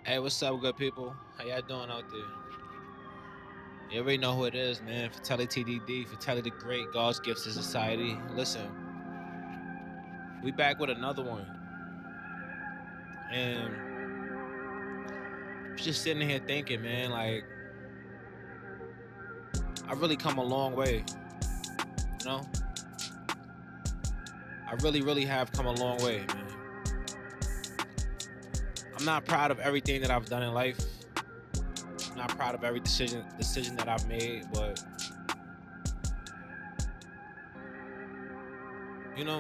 Hey, what's up, good people? How y'all doing out there? You already know who it is, man. Fatality TDD, Fatality the Great, God's Gifts to Society. Listen, we back with another one. And just sitting here thinking, man, like, I really come a long way. You know? I really, really have come a long way, man. I'm not proud of everything that I've done in life. I'm not proud of every decision that I've made, but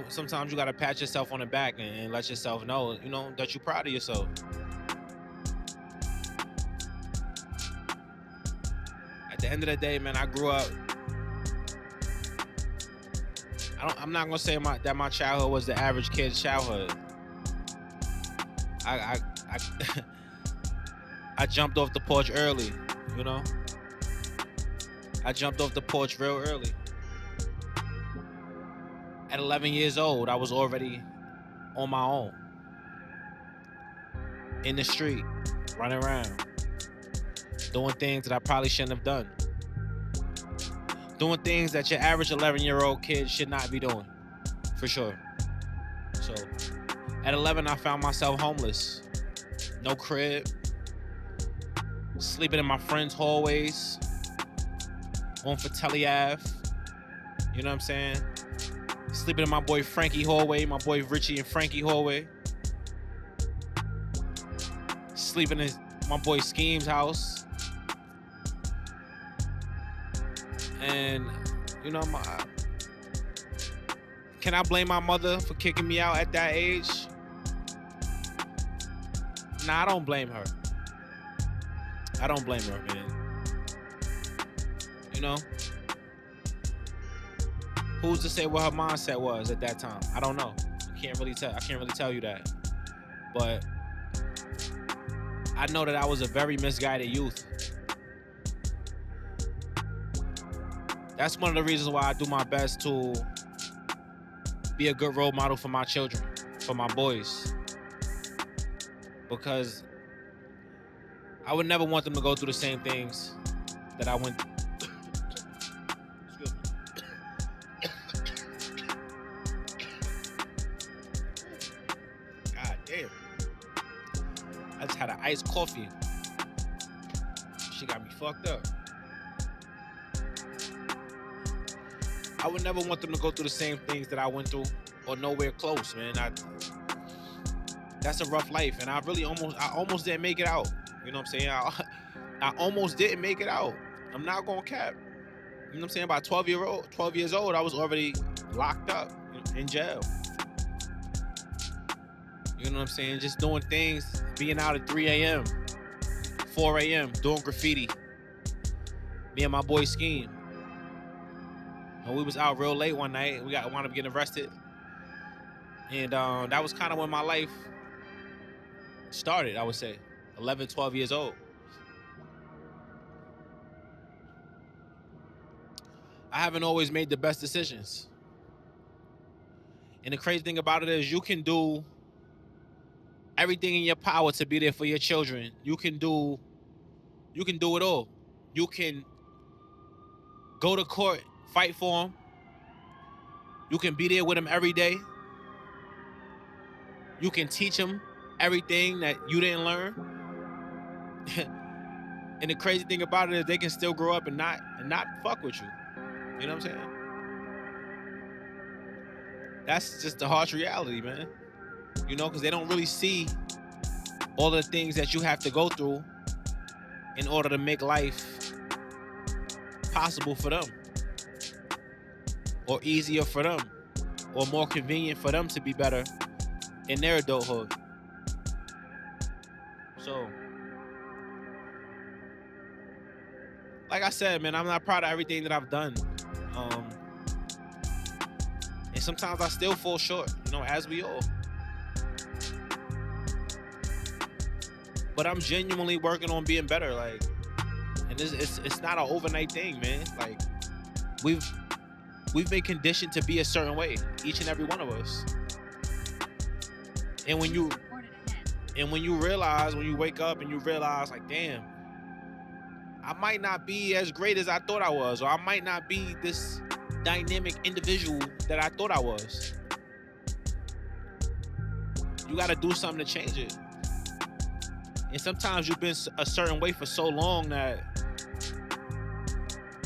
sometimes you gotta pat yourself on the back and let yourself know, that you're proud of yourself. At the end of the day, man, I grew up. I'm not gonna say that my childhood was the average kid's childhood. I I jumped off the porch early, you know. I jumped off the porch real early. At 11 years old, I was already on my own, in the street, running around, doing things that I probably shouldn't have done, doing things that your average 11-year-old kid should not be doing, for sure. So, at 11, I found myself homeless, no crib, sleeping in my friends' hallways, on Fratelli Ave. You know what I'm saying? Sleeping in my boy Frankie hallway, my boy Richie and Frankie hallway. Sleeping in my boy Scheme's house. And, can I blame my mother for kicking me out at that age? Nah, I don't blame her. I don't blame her, man. Who's to say what her mindset was at that time? I don't know. I can't really tell you that. But I know that I was a very misguided youth. That's one of the reasons why I do my best to be a good role model for my children, for my boys. Because I would never want them to go through the same things that I went through. God damn. I just had an iced coffee. She got me fucked up. I would never want them to go through the same things that I went through, or nowhere close, man. That's a rough life, and I almost didn't make it out. You know what I'm saying? I almost didn't make it out. I'm not gonna cap. You know what I'm saying? By 12 years old, I was already locked up in jail. You know what I'm saying? Just doing things, being out at 3 a.m., 4 a.m., doing graffiti. Me and my boy Scheme. And we was out real late one night. We wound up getting arrested. And that was kind of when my life started, I would say. 11, 12 years old. I haven't always made the best decisions. And the crazy thing about it is you can do everything in your power to be there for your children. You can do it all. You can go to court, fight for them. You can be there with them every day. You can teach them everything that you didn't learn. And the crazy thing about it is they can still grow up and not fuck with you. You know what I'm saying? That's just the harsh reality, man. Because they don't really see all the things that you have to go through in order to make life possible for them, or easier for them, or more convenient for them to be better in their adulthood. So, like I said, man, I'm not proud of everything that I've done. And sometimes I still fall short, as we all. But I'm genuinely working on being better, like, and it's not an overnight thing, man. Like, we've been conditioned to be a certain way, each and every one of us. And when And when you wake up and you realize, like, damn, I might not be as great as I thought I was, or I might not be this dynamic individual that I thought I was. You got to do something to change it. And sometimes you've been a certain way for so long that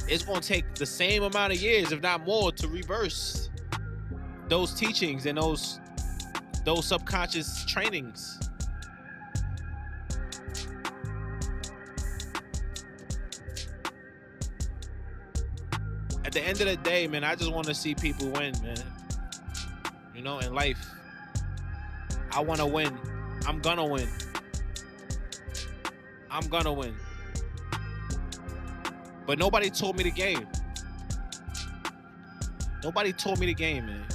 it's going to take the same amount of years, if not more, to reverse those teachings and those subconscious trainings. At the end of the day, man, I just want to see people win, man. You know, in life, I want to win. I'm gonna win. I'm gonna win. But nobody told me the game. Nobody told me the game, man.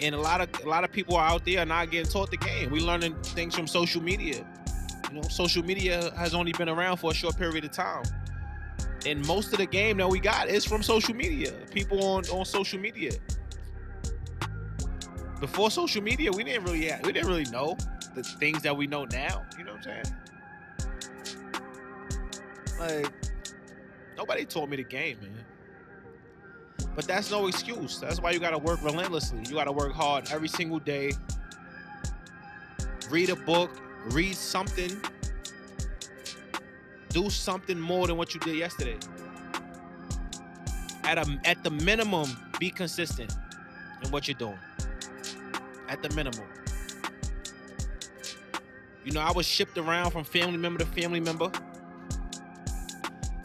And a lot of people are out there not getting taught the game. We learning things from social media. You know, social media has only been around for a short period of time. And most of the game that we got is from social media. People on social media. Before social media, we didn't really know the things that we know now. You know what I'm saying? Like, nobody taught me the game, man. But that's no excuse. That's why you gotta work relentlessly. You gotta work hard every single day. Read a book, read something. Do something more than what you did yesterday. At the minimum, be consistent in what you're doing. At the minimum. You know, I was shipped around from family member to family member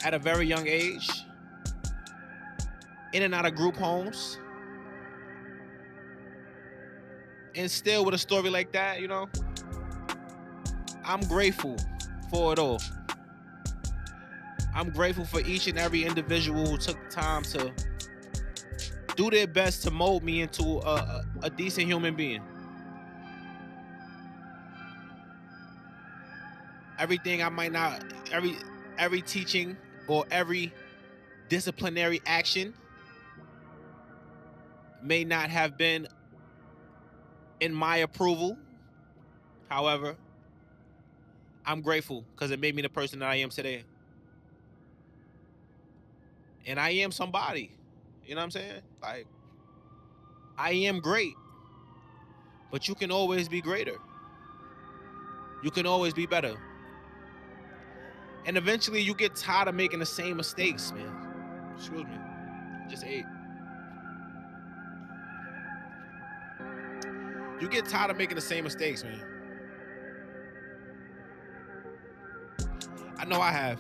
at a very young age, in and out of group homes. And still with a story like that, you know, I'm grateful for it all. I'm grateful for each and every individual who took the time to do their best to mold me into a decent human being. Everything I might not, every teaching or every disciplinary action may not have been in my approval. However, I'm grateful because it made me the person that I am today. And I am somebody. You know what I'm saying? Like, I am great. But you can always be greater. You can always be better. And eventually you get tired of making the same mistakes, man. Excuse me. Just ate. You get tired of making the same mistakes, man. I know I have.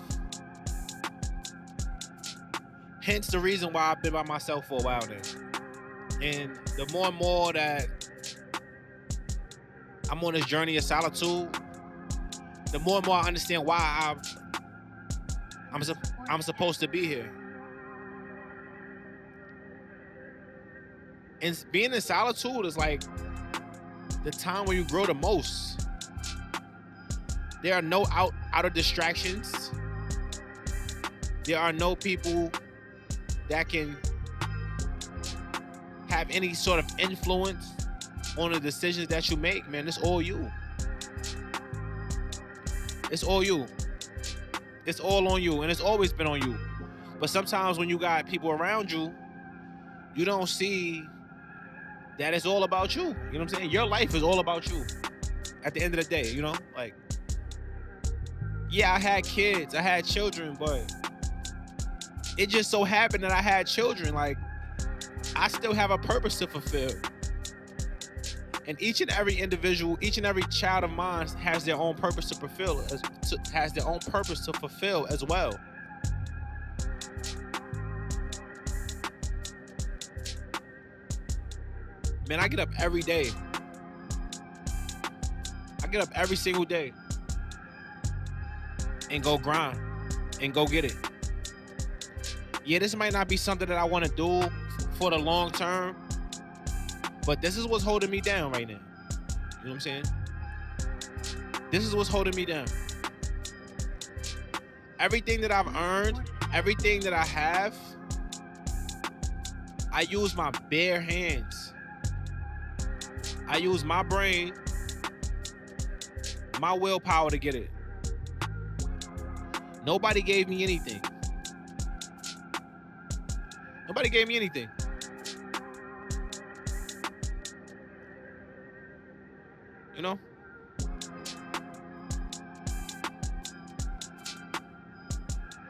Hence the reason why I've been by myself for a while now. And the more and more that I'm on this journey of solitude, the more and more I understand why I'm supposed to be here. And being in solitude is like the time where you grow the most. There are no outer distractions. There are no people that can have any sort of influence on the decisions that you make, man. It's all you. It's all you. It's all on you, and it's always been on you. But sometimes when you got people around you, you don't see that it's all about you. You know what I'm saying? Your life is all about you at the end of the day, you know? Like, yeah, I had kids, I had children, but it just so happened that I had children. Like, I still have a purpose to fulfill. And each and every individual, each and every child of mine has their own purpose to fulfill, as well. Man, I get up every day. I get up every single day and go grind and go get it. Yeah, this might not be something that I want to do for the long term, but this is what's holding me down right now. You know what I'm saying? This is what's holding me down. Everything that I've earned, everything that I have, I use my bare hands I use my brain, my willpower to get it. Nobody gave me anything. Nobody gave me anything. You know?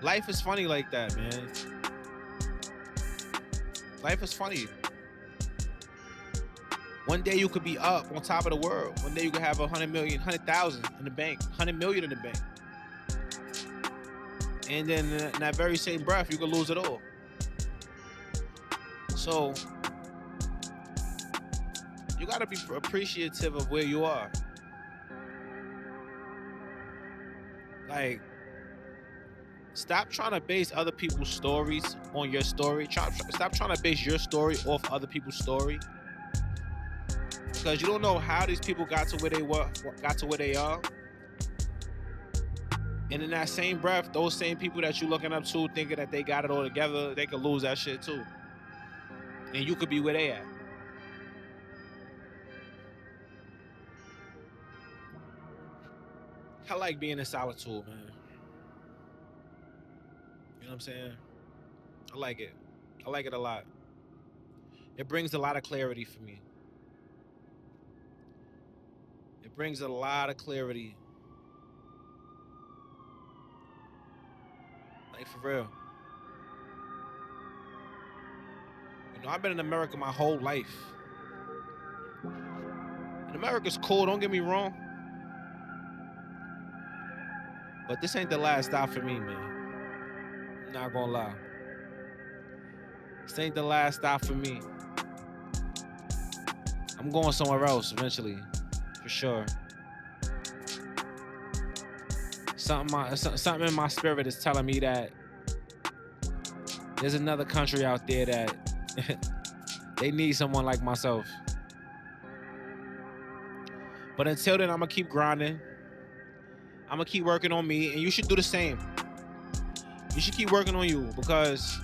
Life is funny like that, man. Life is funny. One day you could be up on top of the world. One day you could have 100 million, 100,000 in the bank, 100 million in the bank. And then in that very same breath, you could lose it all. So you gotta be appreciative of where you are. Like, stop trying to base other people's stories on your story. Stop trying to base your story off other people's story. Because you don't know how these people got to where they are. And in that same breath, those same people that you looking up to, thinking that they got it all together, they could lose that shit too. And you could be where they at. I like being in solitude, man. You know what I'm saying? I like it. I like it a lot. It brings a lot of clarity for me. It brings a lot of clarity. Like, for real. You know, I've been in America my whole life. And America's cool, don't get me wrong. But this ain't the last stop for me, man. I'm not gonna lie. This ain't the last stop for me. I'm going somewhere else eventually, for sure. Something in my spirit is telling me that there's another country out there that they need someone like myself. But until then, I'm gonna keep grinding. I'm gonna keep working on me, and you should do the same. You should keep working on you, because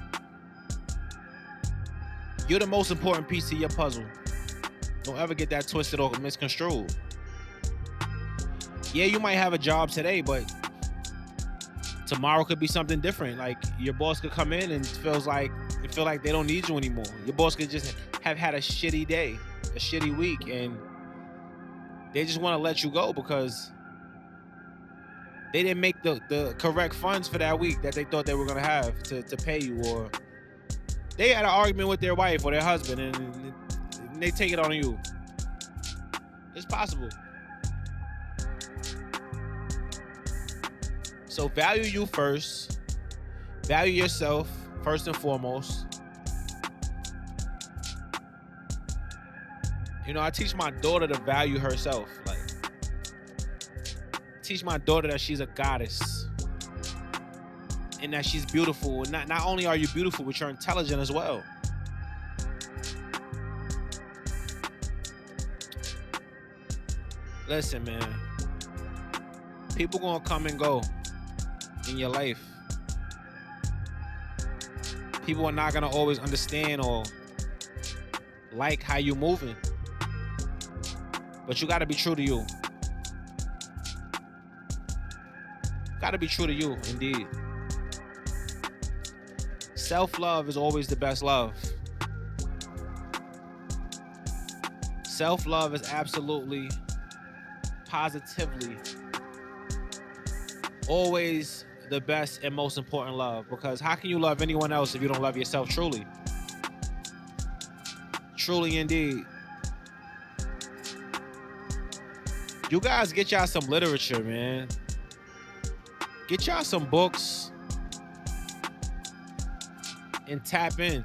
you're the most important piece of your puzzle. Don't ever get that twisted or misconstrued. Yeah, you might have a job today, but tomorrow could be something different. Like, your boss could come in and feel like they don't need you anymore. Your boss could just have had a shitty day, a shitty week, and they just want to let you go because they didn't make the correct funds for that week that they thought they were going to have to pay you, or they had an argument with their wife or their husband and they take it on you. It's possible. So value you first. Value yourself first and foremost. You know, I teach my daughter to value herself. Like, teach my daughter that she's a goddess and that she's beautiful. And not only are you beautiful, but you're intelligent as well. Listen, man. People gonna come and go in your life. People are not gonna always understand or like how you moving. But you gotta be true to you. Gotta be true to you, indeed. Self-love is always the best love. Self-love is absolutely, positively, always the best and most important love. Because how can you love anyone else if you don't love yourself truly? Truly, indeed. You guys get y'all some literature, man. Get y'all some books and tap in.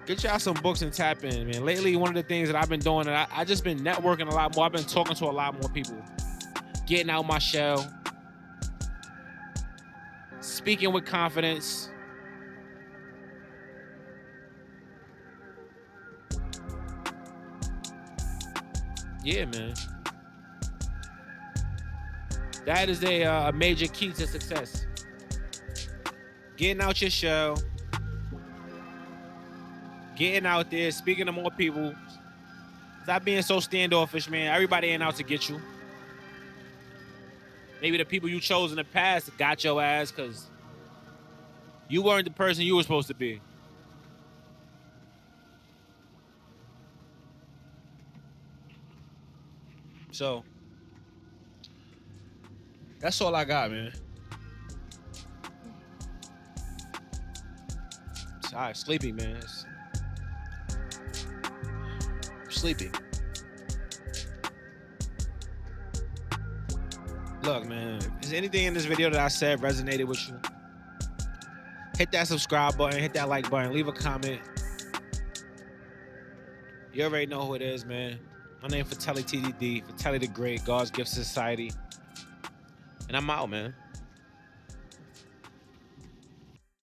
Get y'all some books and tap in, man. Lately, one of the things that I've been doing, and I just been networking a lot more. I've been talking to a lot more people. Getting out my shell. Speaking with confidence. Yeah, man. That is a major key to success. Getting out your shell. getting out there, speaking to more people. Stop being so standoffish, man. Everybody ain't out to get you. Maybe the people you chose in the past got your ass because you weren't the person you were supposed to be. So that's all I got, man. All right, sleeping, man. Sleeping. Look, man, if anything in this video that I said resonated with you, hit that subscribe button, hit that like button, leave a comment. You already know who it is, man. My name is Fatelli TDD, Fatelli the Great, God's Gift Society. And I'm out, man.